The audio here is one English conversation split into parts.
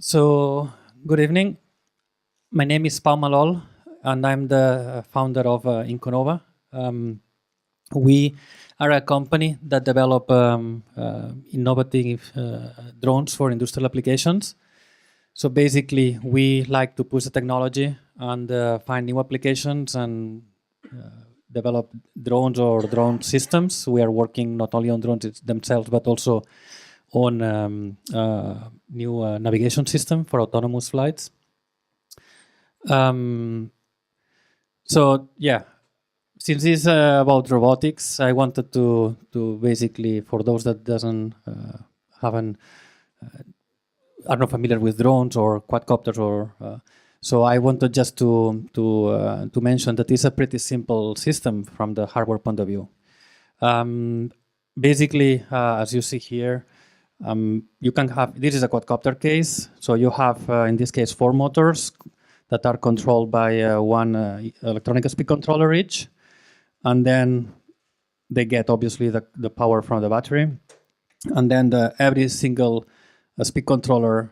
So, good evening. My name is Pau Mallol, and I'm the founder of Inkonova. We are a company that develop innovative drones for industrial applications. So basically, we like to push the technology and find new applications and develop drones or drone systems. We are working not only on drones themselves, but also on new navigation system for autonomous flights. So yeah, since it's about robotics, I wanted to basically, for those that doesn't are not familiar with drones or quadcopters, or so I wanted just to mention that it's a pretty simple system from the hardware point of view. Basically, as you see here, you can have, this is a quadcopter case. So you have, in this case, 4 motors that are controlled by one electronic speed controller each. And then they get, obviously, the power from the battery. And then every single speed controller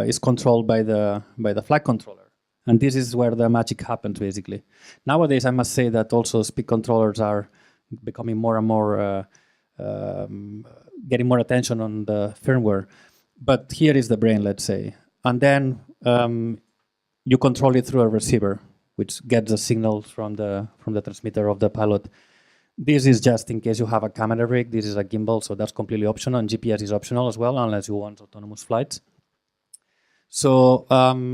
is controlled by the flight controller. And this is where the magic happens, basically. Nowadays, I must say that also speed controllers are becoming more and more getting more attention on the firmware. But here is the brain, let's say. And then you control it through a receiver, which gets the signal from the transmitter of the pilot. This is just in case you have a camera rig. This is a gimbal, so that's completely optional. And GPS is optional as well, unless you want autonomous flights. So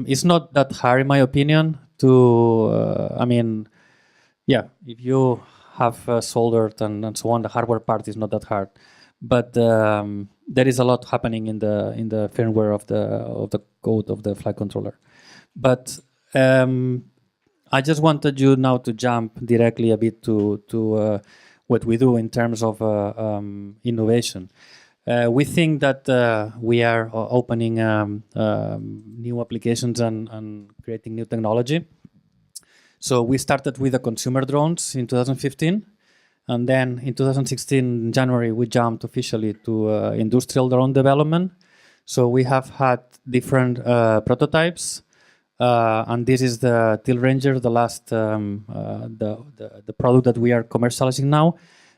it's not that hard, in my opinion, to, I mean, yeah, if you have soldered and so on, the hardware part is not that hard. But there is a lot happening in the firmware of the code of the flight controller. But I just wanted you now to jump directly a bit to what we do in terms of innovation. We think that we are opening new applications and creating new technology. So we started with the consumer drones in 2015. And then in 2016, January, we jumped officially to industrial drone development. So we have had different prototypes. And this is the Teal Ranger, the last the product that we are commercializing now.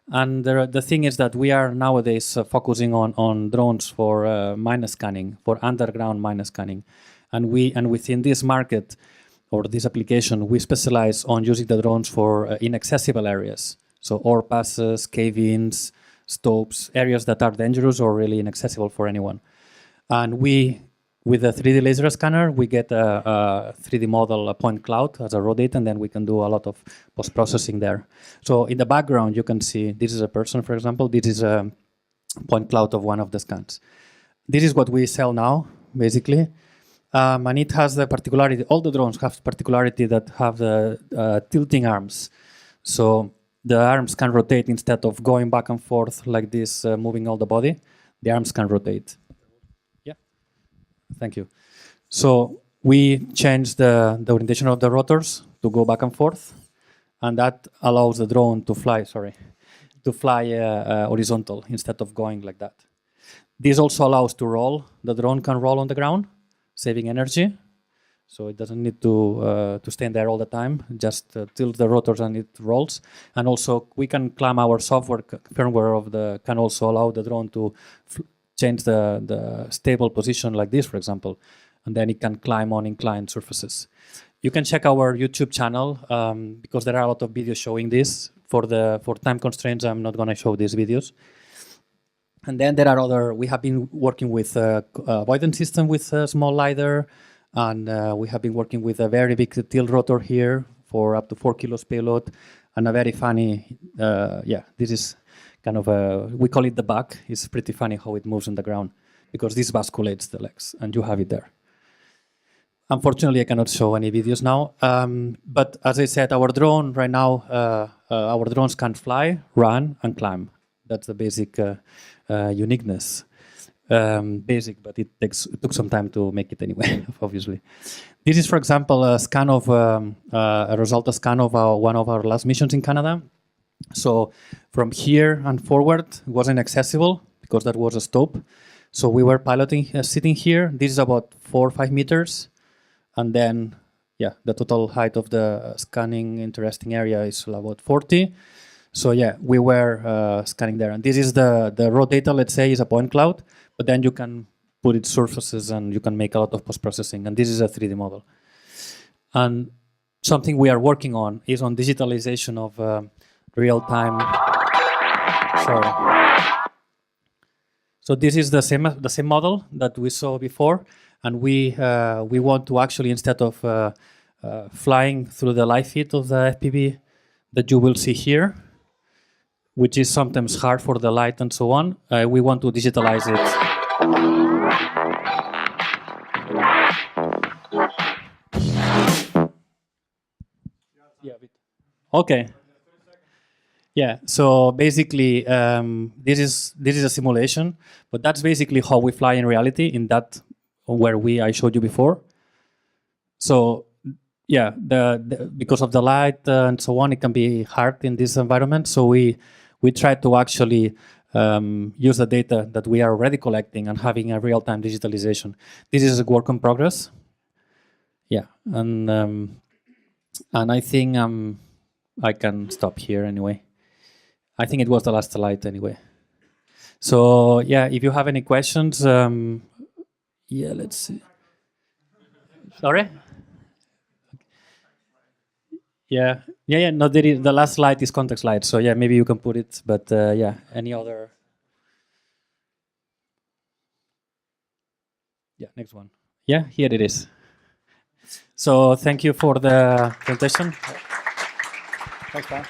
And the thing is that we are nowadays focusing on drones for mine scanning, for underground mine scanning. And within this market or this application, we specialize on using the drones for inaccessible areas. So ore passes, cave-ins, stopes, areas that are dangerous or really inaccessible for anyone. And we, with a 3D laser scanner, we get a 3D model, a point cloud as a raw data, and then we can do a lot of post-processing there. So in the background, you can see this is a person, for example. This is a point cloud of one of the scans. This is what we sell now, basically. And it has the particularity, all the drones have particularity that have the tilting arms. So the arms can rotate instead of going back and forth like this, moving all the body. The arms can rotate. Yeah, thank you. So we changed the orientation of the rotors to go back and forth, and that allows the drone to fly, horizontal instead of going like that. This also allows to roll. The drone can roll on the ground, saving energy. So it doesn't need to stand there all the time, just tilt the rotors and it rolls. And also we can climb our software firmware can also allow the drone to change the stable position like this, for example, and then it can climb on inclined surfaces. You can check our YouTube channel because there are a lot of videos showing this. For time constraints, I'm not going to show these videos. And then there are we have been working with avoidance system with a small LiDAR. And we have been working with a very big tilt rotor here for up to 4 kilos payload, and a very funny, this is kind of we call it the bug. It's pretty funny how it moves on the ground because this basculates the legs, and you have it there. Unfortunately, I cannot show any videos now. But as I said, our drone right now, our drones can fly, run, and climb. That's the basic uniqueness. Basic, but it took some time to make it anyway, obviously. This is, for example, a scan of a result scan of one of our last missions in Canada. So from here and forward, it wasn't accessible because that was a stope. So we were piloting, sitting here. This is about 4 or 5 meters. And then, yeah, the total height of the scanning interesting area is about 40. So yeah, we were scanning there. And this is the raw data, let's say, is a point cloud. But then you can put it surfaces and you can make a lot of post-processing. And this is a 3D model. And something we are working on is on digitalization of real-time. So this is the same model that we saw before, and we want to actually, instead of flying through the live feed of the FPV that you will see here, which is sometimes hard for the light and so on, we want to digitalize it. Okay. Yeah. So basically, this is a simulation, but that's basically how we fly in reality. In that where I showed you before. So yeah, because of the light and so on, it can be hard in this environment. So we try to actually use the data that we are already collecting and having a real-time digitalization. This is a work in progress. Yeah, and I think I can stop here anyway. I think it was the last slide anyway. So yeah, if you have any questions, yeah, let's see. Sorry? Yeah. No, the last slide is context slide. So yeah, maybe you can put it. But yeah, any other? Yeah, next one. Yeah, here it is. So thank you for the presentation. Thanks, Pau.